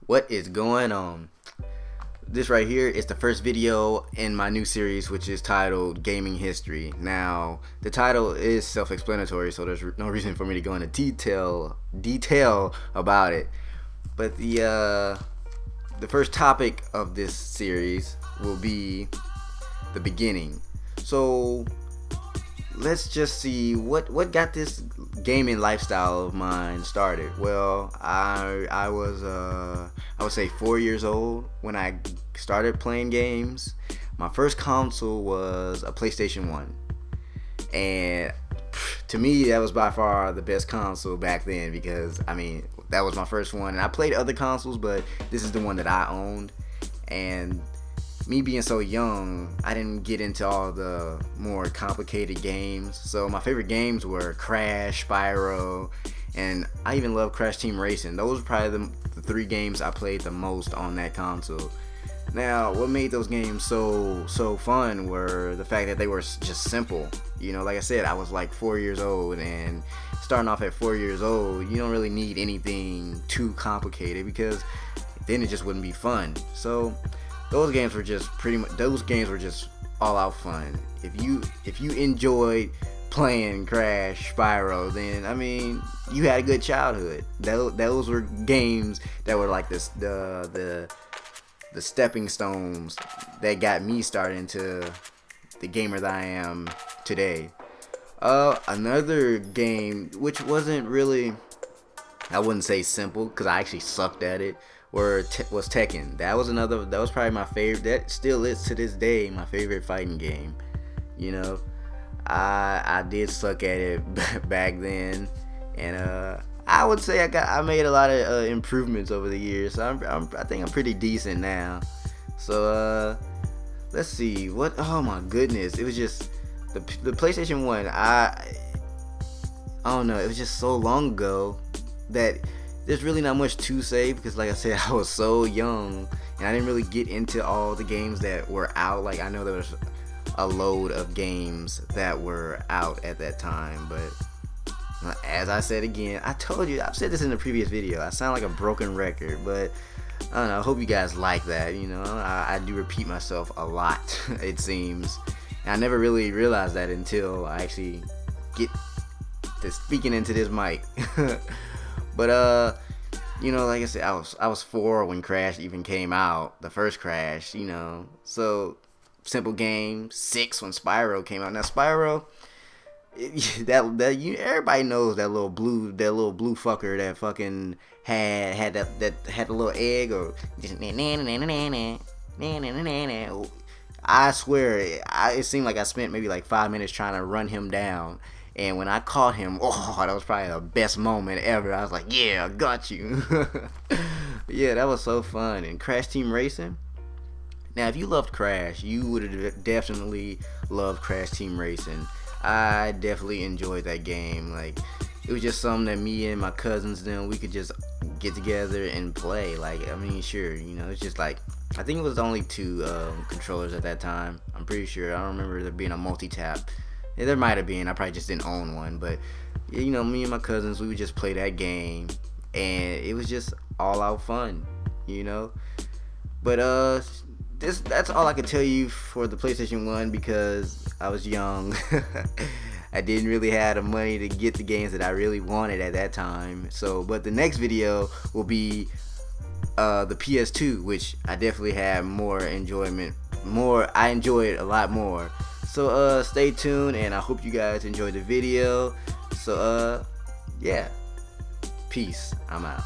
What is going on? This right here is the first video in my new series, which is titled Gaming History. Now, the title is self-explanatory, so there's no reason for me to go into detail about it. But the first topic of this series will be the beginning. So let's just see what got this gaming lifestyle of mine started. Well, I was I would say 4 years old when I started playing games. My first console was a PlayStation 1, and to me that was by far the best console back then, because I mean that was my first one, and I played other consoles, but this is the one that I owned. And me being so young, I didn't get into all the more complicated games. So my favorite games were Crash, Spyro, and I even love Crash Team Racing. Those were probably the three games I played the most on that console. Now, what made those games so fun were the fact that they were just simple. You know, like I said, I was like 4 years old, and starting off at 4 years old, you don't really need anything too complicated, because then it just wouldn't be fun. So those games were just all out fun. If you enjoyed playing Crash, Spyro, then I mean you had a good childhood. Those were games that were like the stepping stones that got me started into the gamer that I am today. Another game which wasn't really, I wouldn't say simple, because I actually sucked at it, was Tekken. That was probably my favorite. That still is to this day my favorite fighting game. You know, I did suck at it back then, and I would say I made a lot of improvements over the years. So I think I'm pretty decent now. So let's see oh my goodness, it was just the PlayStation 1. I don't know, it was just so long ago that there's really not much to say, because like I said, I was so young and I didn't really get into all the games that were out. Like, I know there was a load of games that were out at that time, but as I said again, I told you, I've said this in the previous video, I sound like a broken record, but I don't know, I hope you guys like that. You know, I do repeat myself a lot, it seems, and I never really realized that until I actually get to speaking into this mic. But you know, like I said, I was 4 when Crash even came out, the first Crash, you know. So simple game. 6 when Spyro came out. Now Spyro, everybody knows that little blue fucker that fucking had the little egg, or just I swear, it seemed like I spent maybe like 5 minutes trying to run him down. And when I caught him, oh, that was probably the best moment ever. I was like, yeah, I got you. Yeah, that was so fun. And Crash Team Racing. Now, if you loved Crash, you would have definitely loved Crash Team Racing. I definitely enjoyed that game. Like, it was just something that me and my cousins, then we could just get together and play. Like, I mean, sure, you know, it's just like, I think it was only 2 controllers at that time. I'm pretty sure. I don't remember there being a multi-tap. Yeah, there might have been. I probably just didn't own one. But, you know, me and my cousins, we would just play that game, and it was just all out fun, you know. But that's all I could tell you for the PlayStation 1, because I was young. I didn't really have the money to get the games that I really wanted at that time. So, but the next video will be the PS2, which I definitely had more enjoyment. I enjoy it a lot more. So stay tuned, and I hope you guys enjoyed the video. So yeah, peace. I'm out.